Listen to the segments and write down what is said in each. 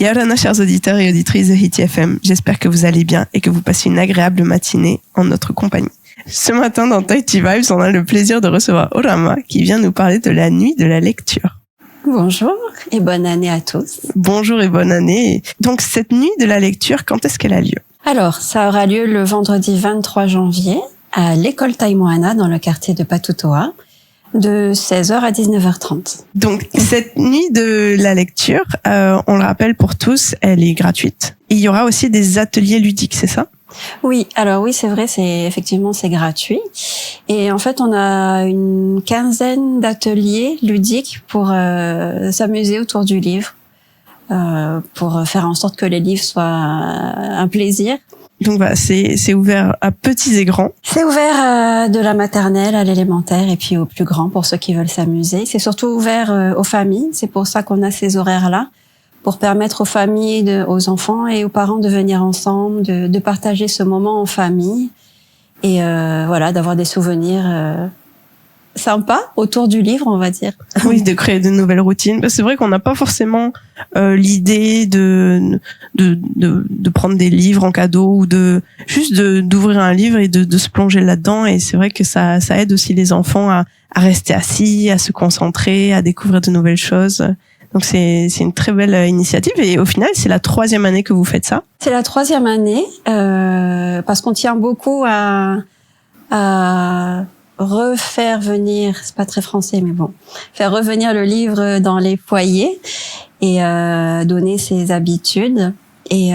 Yorana, chers auditeurs et auditrices de Hit FM, j'espère que vous allez bien et que vous passez une agréable matinée en notre compagnie. Ce matin, dans Tahiti Vibes, on a le plaisir de recevoir Orama qui vient nous parler de la nuit de la lecture. Bonjour et bonne année à tous. Bonjour et bonne année. Donc, cette nuit de la lecture, quand est-ce qu'elle a lieu? Alors, ça aura lieu le vendredi 23 janvier à l'école Taimoana dans le quartier de Patutoa, de 16h à 19h30. Donc, cette nuit de la lecture, on le rappelle pour tous, elle est gratuite. Et il y aura aussi des ateliers ludiques, c'est ça? Oui, alors oui, c'est vrai, c'est gratuit. Et en fait, on a une quinzaine d'ateliers ludiques pour s'amuser autour du livre, pour faire en sorte que les livres soient un plaisir. Donc voilà, c'est ouvert à petits et grands. C'est ouvert de la maternelle à l'élémentaire et puis aux plus grands pour ceux qui veulent s'amuser. C'est surtout ouvert aux familles, c'est pour ça qu'on a ces horaires-là, pour permettre aux familles, aux enfants et aux parents de venir ensemble, de partager ce moment en famille et voilà, d'avoir des souvenirs sympas autour du livre, on va dire. Oui, de créer de nouvelles routines. C'est vrai qu'on n'a pas forcément l'idée de prendre des livres en cadeau ou d'ouvrir un livre et de se plonger là-dedans. Et c'est vrai que ça aide aussi les enfants à rester assis, à se concentrer, à découvrir de nouvelles choses. Donc c'est une très belle initiative et au final c'est la 3e année que vous faites ça. C'est la 3e année parce qu'on tient beaucoup à refaire venir, c'est pas très français mais bon, faire revenir le livre dans les foyers et donner ses habitudes. Et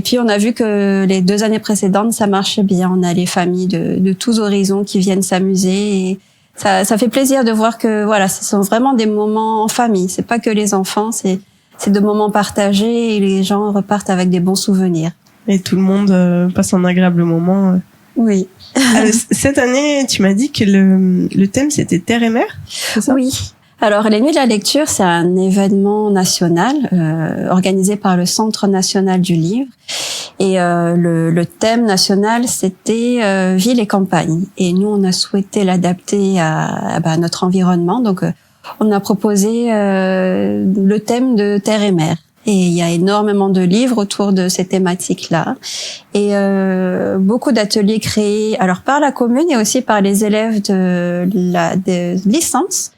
puis on a vu que les 2 années précédentes ça marchait bien. On a les familles de tous horizons qui viennent s'amuser et ça fait plaisir de voir que voilà, ce sont vraiment des moments en famille. C'est pas que les enfants, c'est de moments partagés et les gens repartent avec des bons souvenirs. Et tout le monde passe un agréable moment. Oui. Alors, cette année, tu m'as dit que le thème c'était Terre et Mer, c'est ça? Oui. Alors, les Nuits de la Lecture, c'est un événement national organisé par le Centre national du livre. Et le thème national, c'était ville et campagne. Et nous, on a souhaité l'adapter à notre environnement. Donc, on a proposé le thème de Terre et Mer. Et il y a énormément de livres autour de ces thématiques-là. Et beaucoup d'ateliers créés alors par la commune et aussi par les élèves de licence,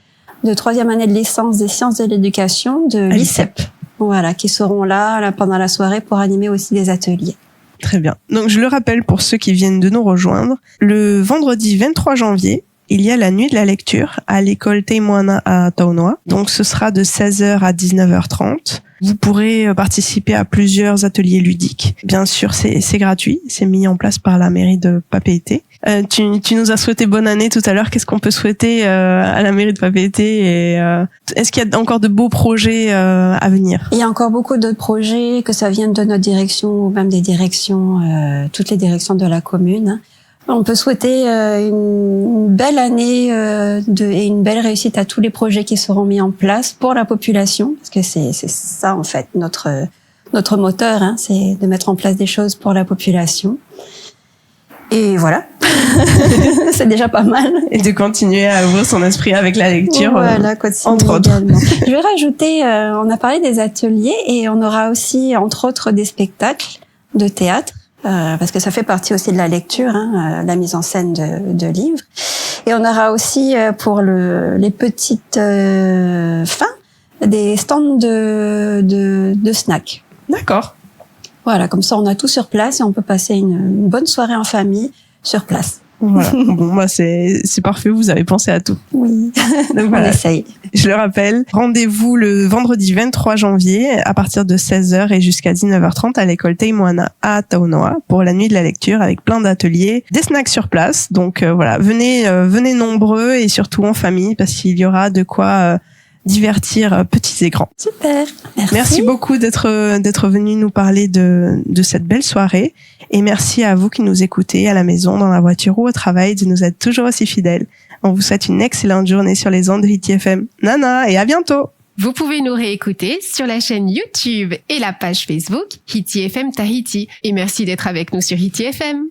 de 3e année de licence des sciences de l'éducation de l'ICEP. Voilà, qui seront là pendant la soirée pour animer aussi des ateliers. Très bien. Donc, je le rappelle pour ceux qui viennent de nous rejoindre. Le vendredi 23 janvier, il y a la nuit de la lecture à l'école Taimoana à Taonoa. Donc, ce sera de 16h à 19h30. Vous pourrez participer à plusieurs ateliers ludiques. Bien sûr, c'est gratuit. C'est mis en place par la mairie de Papeete. Tu nous as souhaité bonne année tout à l'heure. Qu'est-ce qu'on peut souhaiter à la mairie de Papeete et est-ce qu'il y a encore de beaux projets à venir? Il y a encore beaucoup d'autres projets, que ça vienne de notre direction ou même des directions, toutes les directions de la commune. On peut souhaiter une belle année et une belle réussite à tous les projets qui seront mis en place pour la population, parce que c'est ça en fait notre moteur, hein, c'est de mettre en place des choses pour la population. Et voilà, c'est déjà pas mal. Et de continuer à ouvrir son esprit avec la lecture, voilà, entre autres. Je vais rajouter, on a parlé des ateliers et on aura aussi, entre autres, des spectacles de théâtre. Parce que ça fait partie aussi de la lecture, hein, la mise en scène de livres. Et on aura aussi pour les petites fins des stands de snacks. D'accord. Voilà, comme ça on a tout sur place et on peut passer une bonne soirée en famille sur place. Voilà. Bon, bah c'est parfait, vous avez pensé à tout. Oui. Donc voilà. On essaye. Je le rappelle, rendez-vous le vendredi 23 janvier à partir de 16h et jusqu'à 19h30 à l'école Taimoana à Taonoa pour la nuit de la lecture avec plein d'ateliers, des snacks sur place. Donc voilà, venez nombreux et surtout en famille parce qu'il y aura de quoi divertir petits et grands. Super. Merci beaucoup d'être venu nous parler de cette belle soirée et merci à vous qui nous écoutez à la maison, dans la voiture ou au travail de nous être toujours aussi fidèles. On vous souhaite une excellente journée sur les ondes de Hit FM. Nana et à bientôt. Vous pouvez nous réécouter sur la chaîne YouTube et la page Facebook Hit FM Tahiti. Et merci d'être avec nous sur Hit FM.